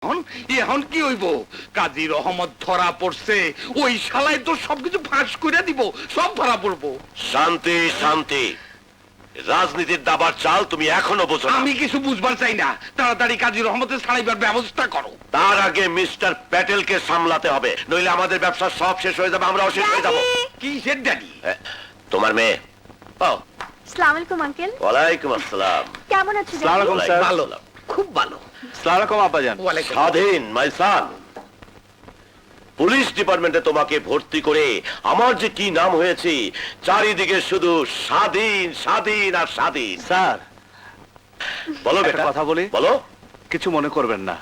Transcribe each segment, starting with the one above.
এখন কি হইব? কাজী রহমত ধরা পড়ছে, ওই শালাই তো সবকিছু ফাঁস করে দিব, সব ধরা পড়বো। শান্তি শান্তি, রাজনীতির দাবার চাল তুমি এখনো বোঝো না। আমি কিছু বুঝবার চাই না, তাড়াতাড়ি কাজী রহমতের ছাড়াইবার ব্যবস্থা করো। তার আগে মিস্টার প্যাটেলকে সামলাতে হবে, নইলে আমাদের ব্যবসা সব শেষ হয়ে যাবে, আমরাও শেষ হয়ে যাবো। কি সে ড্যাডি? তোমার মেয়ে? আসসালামু আলাইকুম আঙ্কেল। ওয়ালাইকুম আসসালাম। কেমন আছো? আসসালামু আলাইকুম স্যার। ভালো, খুব ভালো। আসসালামু আলাইকুম আব্বাজান। ওয়ালাইকুম। স্বাধীন মাই সান, পুলিশ ডিপার্টমেন্টে তোমাকে ভর্তি করে আমার যে কি নাম হয়েছে, চারিদিকে শুধু স্বাধীন স্বাধীন আর স্বাধীন। স্যার, বলো একটা বেটা, কথা বলি? বলো। কিছু মনে করবেন না,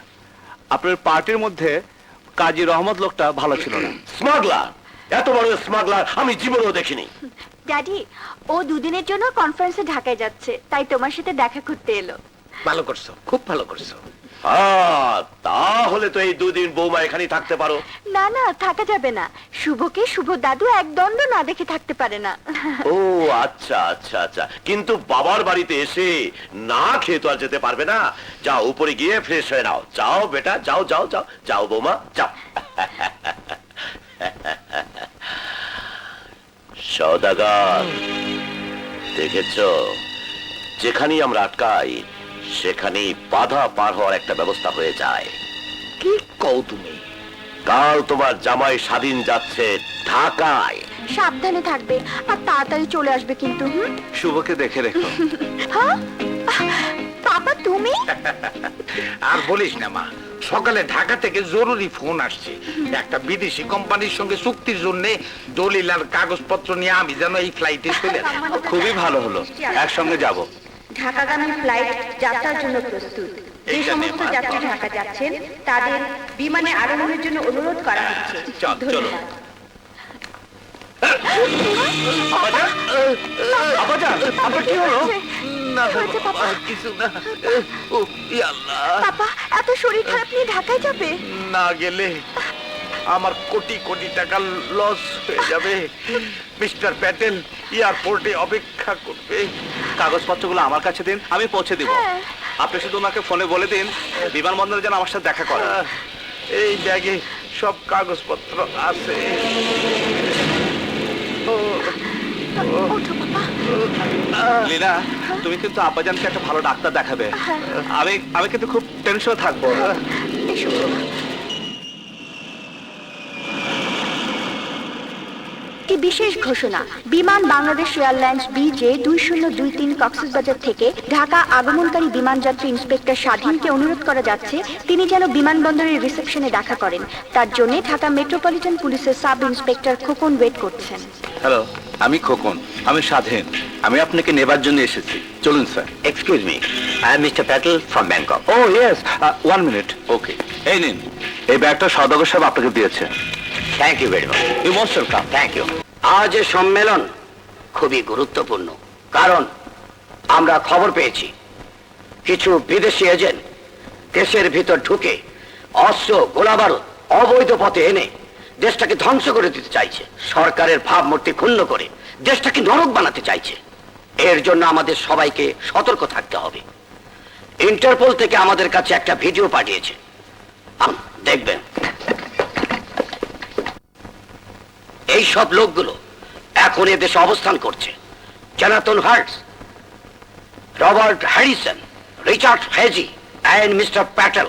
আপনার পার্টির মধ্যে কাজী রহমত লোকটা ভালো ছিল না। স্মাগলার, এত বড় স্মাগলার আমি জীবনেও দেখিনি। ড্যাডি, ও দুদিনের জন্য কনফারেন্সে ঢাকায় যাচ্ছে, তাই তোমার সাথে দেখা করতে এলো। ভালো করছো, খুব ভালো করছো। তাহলে তো এই দুদিন বৌমা এখানেই থাকতে পারো। না না, থাকা যাবে না। শুভকে শুভ দাদু এক দণ্ড না দেখে থাকতে পারে না। ও আচ্ছা আচ্ছা আচ্ছা, কিন্তু বাবার বাড়িতে এসে না খেয়ে তো আর যেতে পারবে না। যাও উপরে গিয়ে ফ্রেশ হয়ে নাও। যাও বেটা, যাও যাও যাও যাও বৌমা যাও। সওদাগর, দেখেছো, যেখানেই আমরা আটকাই সেখানেই বাধা পার হওয়ার একটা ব্যবস্থা হয়ে যায়। কি কও তুমি? কাল তোমার জামাই স্বাধীন যাচ্ছে ঢাকায়। সাবধানে থাকবে আর তাড়াতাড়ি চলে আসবে কিন্তু। শুভকে দেখে রেখো। হ্যাঁ বাবা, তুমি? আর বলিস না মা, সকালে ঢাকা থেকে জরুরি ফোন আসছে। একটা বিদেশি কোম্পানির সঙ্গে চুক্তির জন্য দলিল আর কাগজপত্র নিয়ে আমি যেন এই ফ্লাইটে চলে যাই। খুবই ভালো হলো, একসঙ্গে যাব। ঢাকাগামী ফ্লাইট যাত্রার জন্য প্রস্তুত। যে সমস্ত যাত্রী ঢাকা যাচ্ছেন তাদের বিমানে আরোহণের জন্য অনুরোধ করা হচ্ছে। চলো। আব্বাজান, আপনার কি হলো? না হয়েছে বাবা? কিছু না। ও আল্লাহ, পাপা এত শরীর খারাপ নিয়ে ঢাকায় যাবে? না গেলে আমার কোটি কোটি টাকা লস হয়ে যাবে। মিস্টার প্যাটেল এয়ারপোর্টে অপেক্ষা করবে। কাগজপত্রগুলো আমার কাছে দিন, আমি পৌঁছে দিব। হ্যাঁ। আপনি শুধু ওনাকে ফোনে বলে দিন বিমানবন্দরে যেন আমার সাথে দেখা করে। এই ব্যাগে সব কাগজপত্র আছে। ওঠো বাবা। লীনা, তুমি কিন্তু আব্বাজানকে একটা ভালো ডাক্তার দেখাবে। আমি কিন্তু খুব টেনশন থাকবো। এসো। একটি বিশেষ ঘোষণা, বিমান বাংলাদেশ এয়ারলাইন্স BJ 2023 কক্সবাজার থেকে ঢাকা আগমনকারী বিমানযাত্রী ইন্সপেক্টর স্বাধীনকে অনুরোধ করা যাচ্ছে তিনি যেন বিমানবন্দরের রিসেপশনে দেখা করেন। তার জন্য ঢাকা মেট্রোপলিটন পুলিশের সাব ইন্সপেক্টর খোকন ওয়েট করছেন। হ্যালো, আমি খোকন, আমি স্বাধীন। আমি আপনাকে নেবার জন্য এসেছি। চলুন sir. Excuse me, I am Mr. Patel from Bangkok. Oh yes, 1 minute. Okay, এই নিন, এই ব্যাগটা সওদাগর সাহেব আপনাকে দিয়েছে। Thank you very much. You most welcome. Thank you. আজ এই সম্মেলন খুবই গুরুত্বপূর্ণ, কারণ আমরা খবর পেয়েছি কিছু বিদেশি এজেন্ট দেশের ভিতর ঢুকে অস্ত্র গোলাবারুদ অবৈধ পথে এনে দেশটাকে ধ্বংস করে দিতে চাইছে। সরকারের ভাবমূর্তি ক্ষুণ্ণ করে দেশটাকে নরক বানাতে চাইছে। এর জন্য আমাদের সবাইকে সতর্ক থাকতে হবে। ইন্টারপোল থেকে আমাদের কাছে একটা ভিডিও পাঠিয়েছে, দেখবেন। এই সব লোকগুলো এখন এদেশে অবস্থান করছে। Jonathan Hearts, Robert Harrison, Richard Hedgy and mister Patel.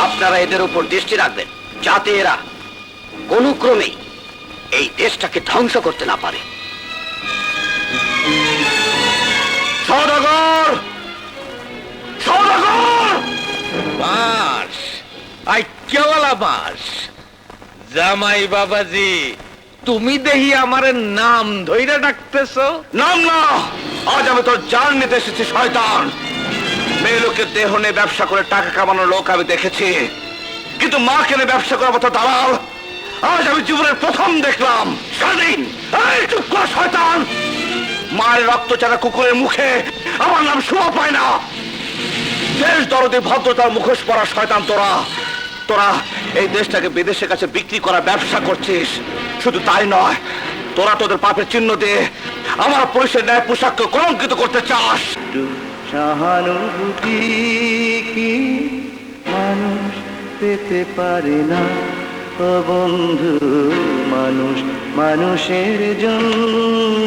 আপনারা এদের উপর দৃষ্টি রাখবেন যাতে এরা কোনো ক্রমেই এই দেশটাকে ধ্বংস করতে না পারে। সওদাগর, সওদাগর! বাস আইক্যাওয়ালা বাস। জামাই বাবাজি, তুমি দেখি আমার নাম ধইরা ডাকতেছো? নাম না, আজ আমি তোর জান নিতে এসেছি শয়তান। মেয়ে লোকের দেহ নিয়ে ব্যবসা করে টাকা কামানোর লোক আমি দেখেছি, কিন্তু মা কেনে ব্যবসা করার মতো দালাল আজ আমি জীবনের প্রথম দেখলাম। স্বাধীন, এই চুপ কর শয়তান। মায়ের রক্ত ছাড়া কুকুরের মুখে আমার নাম শোভা পায় না। দেশ দরদি ভদ্রতার মুখোশ পরা শয়তান তোরা। তোরা এই দেশটাকে বিদেশের কাছে বিক্রি করার ব্যবসা করছিস। শুধু তাই নয়, তোরা তোদের পাপের চিহ্ন দিয়ে আমার পুলিশের ন্যায় পোশাককে কলঙ্কিত করতে চাস। সহানুভূতি কি মানুষ পেতে পারে না ও বন্ধু, মানুষ মানুষের জন্য